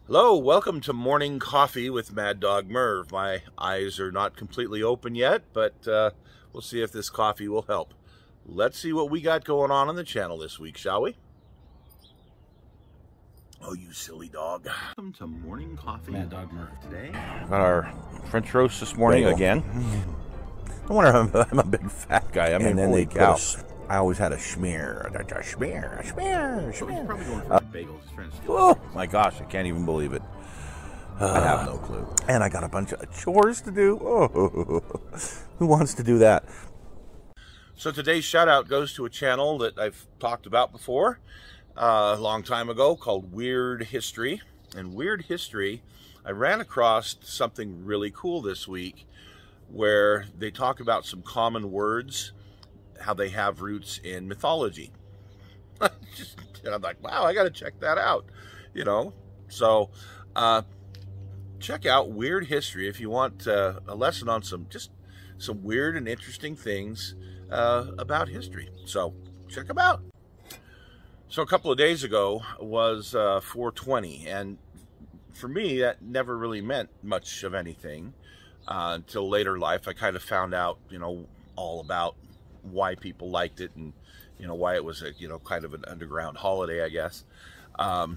Hello, welcome to Morning Coffee with Maddog Merv. My eyes are not completely open yet, but we'll see if this coffee will help. Let's see what we got going on the channel this week, shall we? Oh, you silly dog. Welcome to Morning Coffee. Maddog Merv today. Got our French roast this morning again. No wonder I'm a big fat guy. I mean, holy cow. I always had a schmear. A schmear. He's probably going for bagels. He's trying to steal. Oh my gosh, I can't even believe it. I have no clue. And I got a bunch of chores to do. Oh, who wants to do that? So today's shout out goes to a channel that I've talked about before a long time ago called Weird History. And Weird History, I ran across something really cool this week where they talk about some common words, how they have roots in mythology. And I'm like, wow, I got to check that out, you know. So check out Weird History if you want a lesson on some weird and interesting things about history. So check them out. So a couple of days ago was 420, and for me that never really meant much of anything until later life. I kind of found out, you know, all about why people liked it, and you know why it was a kind of an underground holiday, I guess. I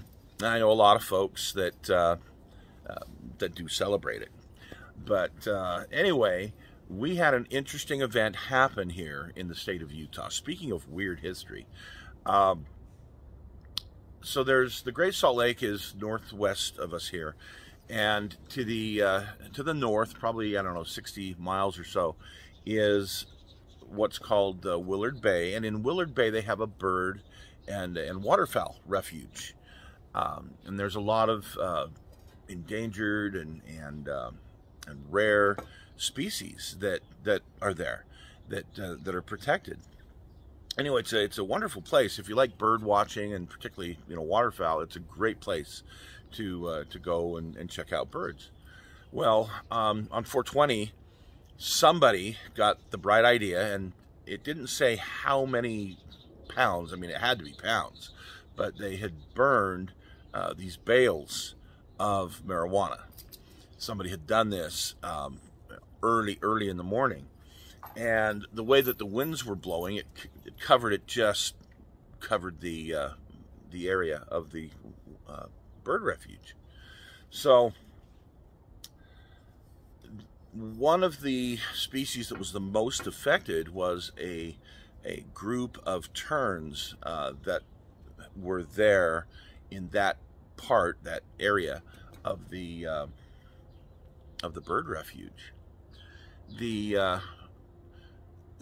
know a lot of folks that that do celebrate it, but anyway, we had an interesting event happen here in the state of Utah. Speaking of weird history, so there's the Great Salt Lake is northwest of us here, and to the north, probably, I don't know, 60 miles or so, is what's called Willard Bay. And in Willard Bay they have a bird and waterfowl refuge, and there's a lot of endangered and rare species that are there, that are protected. Anyway, it's a wonderful place if you like bird watching, and particularly waterfowl. It's a great place to go and check out birds. Well, on 420, somebody got the bright idea, and it didn't say how many pounds. I mean, it had to be pounds, but they had burned these bales of marijuana. Somebody had done this early in the morning, and the way that the winds were blowing, it covered the area of the bird refuge. So one of the species that was the most affected was a group of terns that were there in that area of the bird refuge. The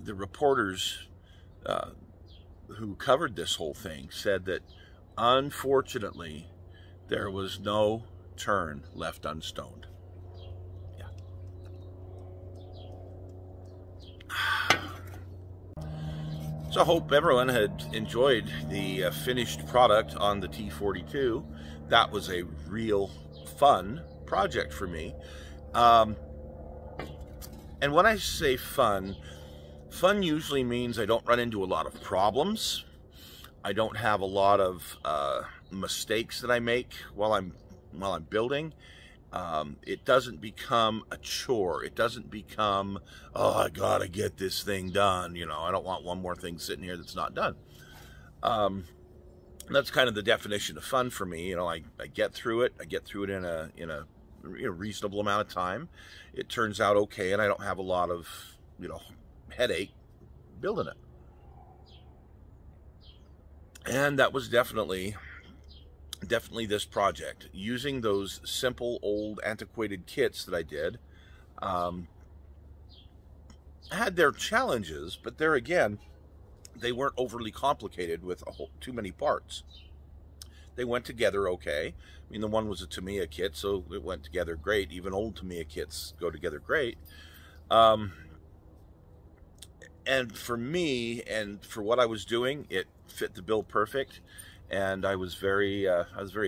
reporters who covered this whole thing said that unfortunately there was no tern left unstoned. So I hope everyone had enjoyed the finished product on the T42. That was a real fun project for me. And when I say fun usually means I don't run into a lot of problems. I don't have a lot of mistakes that I make while I'm building. It doesn't become a chore. It doesn't become, oh, I gotta get this thing done. I don't want one more thing sitting here that's not done. That's kind of the definition of fun for me. I get through it. I get through it in a reasonable amount of time. It turns out okay, and I don't have a lot of headache building it. And that was definitely this project, using those simple old antiquated kits that I did. Had their challenges, but there again, they weren't overly complicated with too many parts. They went together okay. I mean, the one was a Tamiya kit, so it went together great. Even old Tamiya kits go together great. And for me, and for what I was doing, it fit the bill perfect. And I was very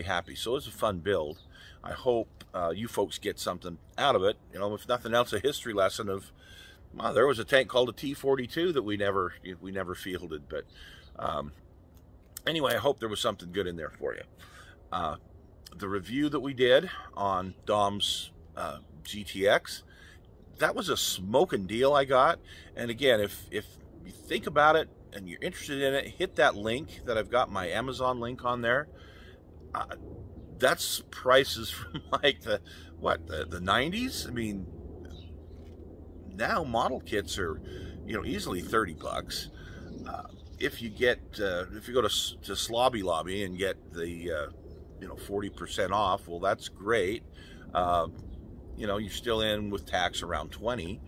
happy. So it was a fun build. I hope you folks get something out of it. If nothing else, a history lesson of, wow, there was a tank called a T42 that we never fielded. But anyway, I hope there was something good in there for you. the review that we did on Dom's GTX, that was a smoking deal I got. And again, if you think about it and you're interested in it, hit that link that I've got my Amazon link on there. That's prices from like the 90s. I mean, now model kits are, you know, easily 30 bucks. If you get if you go to Slobby Lobby and get the you know, 40% off, well, that's great. You know, you're still in with tax around 20.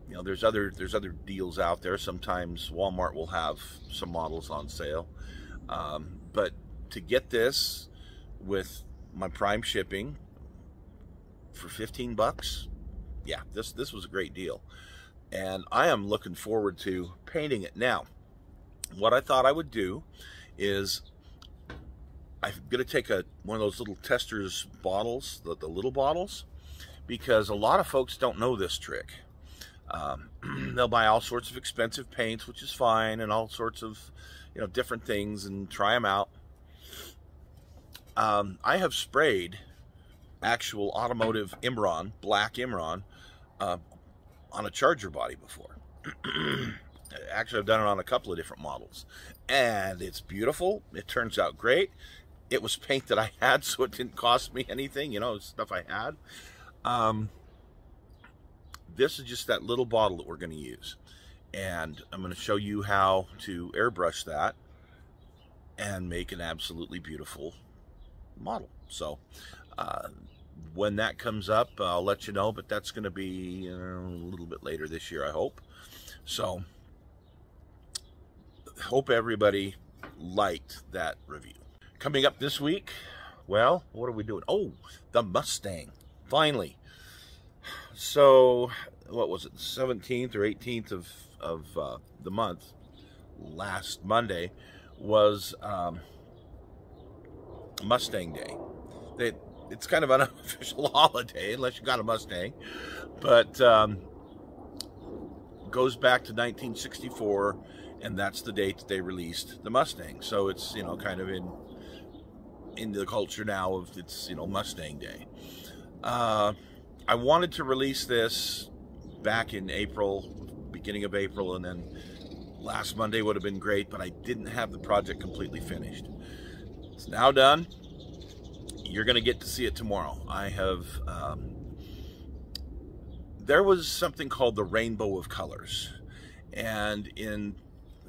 You know, there's other deals out there. Sometimes Walmart will have some models on sale, but to get this with my Prime shipping for 15 bucks, yeah, this was a great deal, and I am looking forward to painting it. Now, what I thought I would do is I'm gonna take one of those little testers bottles, the little bottles, because a lot of folks don't know this trick. They'll buy all sorts of expensive paints, which is fine, and all sorts of, you know, different things, and try them out. I have sprayed actual automotive Imron, black Imron, on a Charger body before. Actually, I've done it on a couple of different models, and it's beautiful. It turns out great. It was paint that I had, so it didn't cost me anything, you know, stuff I had. This is just that little bottle that we're going to use, and I'm going to show you how to airbrush that and make an absolutely beautiful model. So when that comes up, I'll let you know, but that's going to be a little bit later this year, I hope. So hope everybody liked that review. Coming up this week, well, what are we doing? Oh, the Mustang, finally. So, what was it, the 17th or 18th of the month, last Monday, was Mustang Day. It's kind of an unofficial holiday, unless you got a Mustang, but goes back to 1964, and that's the date that they released the Mustang. So it's, you know, kind of in the culture now of, it's, you know, Mustang Day. I wanted to release this back in April, beginning of April, and then last Monday would have been great, but I didn't have the project completely finished. It's now done. You're going to get to see it tomorrow. I have, there was something called the Rainbow of Colors, and in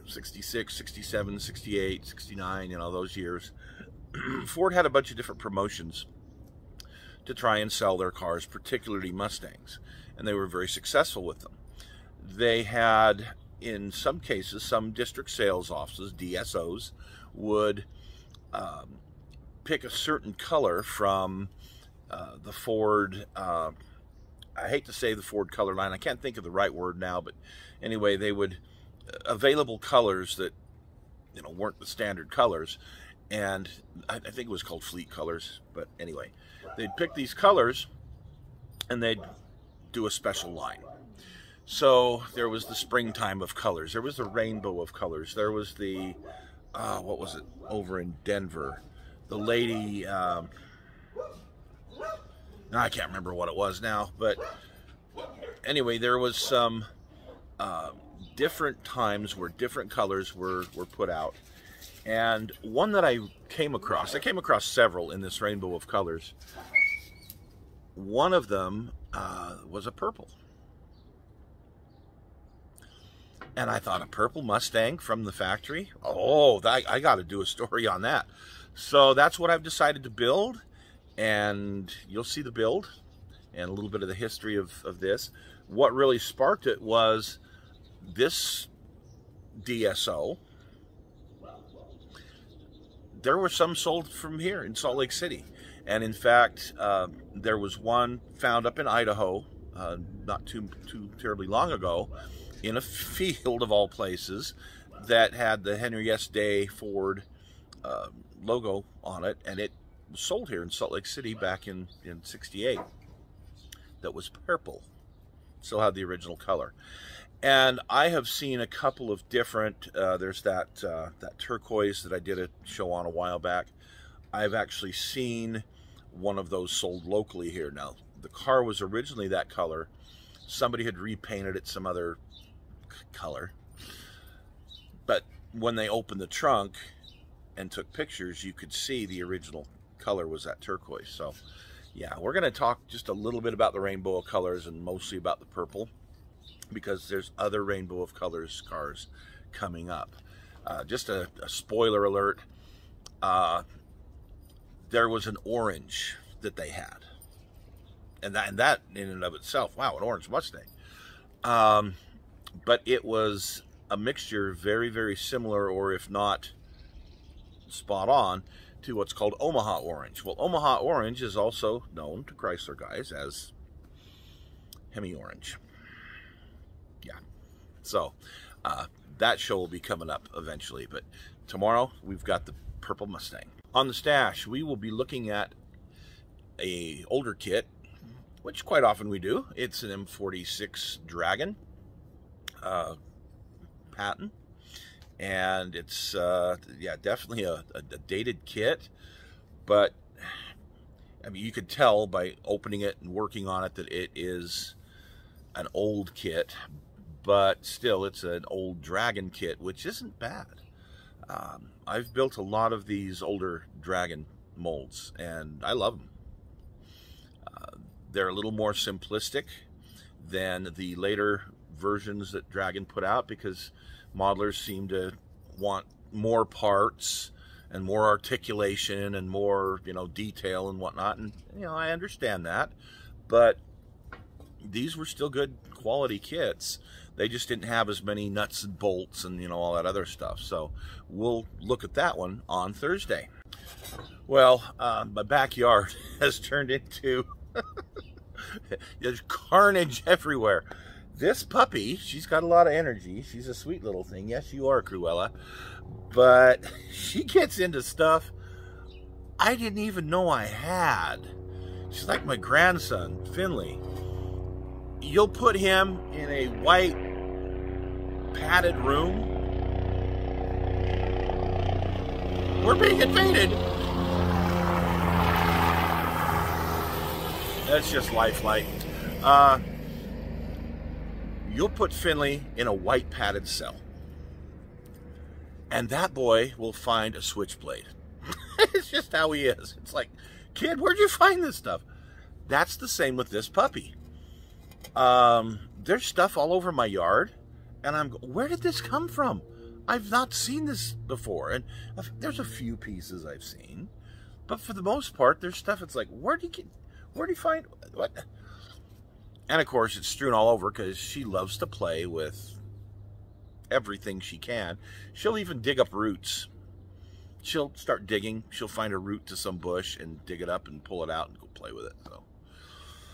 66, 67, 68, 69, you know, those years, Ford had a bunch of different promotions to try and sell their cars, particularly Mustangs, and they were very successful with them. They had, in some cases, some district sales offices, DSOs, would pick a certain color from the Ford, I hate to say the Ford color line, I can't think of the right word now, but anyway, they would, available colors that, you know, weren't the standard colors, and I think it was called Fleet Colors, but anyway, they'd pick these colors and they'd do a special line. So there was the springtime of colors, there was the rainbow of colors, there was the what was it, over in Denver, the lady, I can't remember what it was now, but anyway, there was some different times where different colors were put out. And one that I came across several in this rainbow of colors. One of them was a purple. And I thought, a purple Mustang from the factory? Oh, I got to do a story on that. So that's what I've decided to build. And you'll see the build and a little bit of the history of this. What really sparked it was this DSO. There were some sold from here in Salt Lake City. And in fact, there was one found up in Idaho not too terribly long ago in a field of all places that had the Henry S. Day Ford logo on it, and it was sold here in Salt Lake City back in '68. That was purple. Still had the original color. And I have seen a couple of different, there's that turquoise that I did a show on a while back. I've actually seen one of those sold locally here. Now, the car was originally that color. Somebody had repainted it some other color. But when they opened the trunk and took pictures, you could see the original color was that turquoise. So, yeah, we're going to talk just a little bit about the rainbow of colors and mostly about the purple, because there's other rainbow of colors cars coming up. Just a spoiler alert, there was an orange that they had, and that in and of itself, wow, an orange Mustang. But it was a mixture very, very similar, or if not spot on, to what's called Omaha orange. Well, Omaha orange is also known to Chrysler guys as Hemi orange. Yeah, so that show will be coming up eventually, but tomorrow we've got the purple Mustang. On the stash, we will be looking at a older kit, which quite often we do. It's an M46 Dragon patent, and it's yeah, definitely a dated kit, but I mean, you could tell by opening it and working on it that it is an old kit, but still it's an old Dragon kit, which isn't bad. I've built a lot of these older Dragon molds, and I love them. They're a little more simplistic than the later versions that Dragon put out, because modelers seem to want more parts and more articulation and more, you know, detail and whatnot. And, you know, I understand that, but these were still good quality kits. They just didn't have as many nuts and bolts and, you know, all that other stuff. So we'll look at that one on Thursday. Well, my backyard has turned into there's carnage everywhere. This puppy, she's got a lot of energy. She's a sweet little thing. Yes, you are, Cruella. But she gets into stuff I didn't even know I had. She's like my grandson, Finley. You'll put him in a white padded room. We're being invaded. That's just lifelike. You'll put Finley in a white padded cell, and that boy will find a switchblade. It's just how he is. It's like, kid, where'd you find this stuff? That's the same with this puppy. There's stuff all over my yard, and I'm going, where did this come from? I've not seen this before. And there's a few pieces I've seen, but for the most part, there's stuff. It's like, where do you find what? And of course, it's strewn all over because she loves to play with everything she can. She'll even dig up roots. She'll start digging. She'll find a root to some bush and dig it up and pull it out and go play with it. So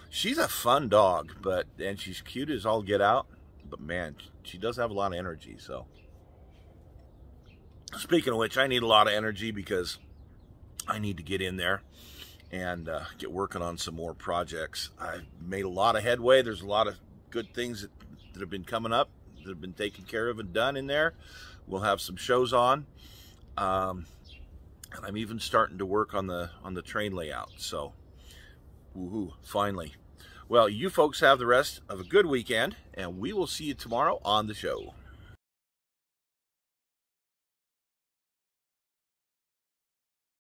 she's a fun dog, and she's cute as all get out. But man, she does have a lot of energy. So speaking of which, I need a lot of energy because I need to get in there and get working on some more projects. I've made a lot of headway. There's a lot of good things that have been coming up, that have been taken care of and done in there. We'll have some shows on. And I'm even starting to work on the train layout. So, woohoo, finally. Well, you folks have the rest of a good weekend, and we will see you tomorrow on the show.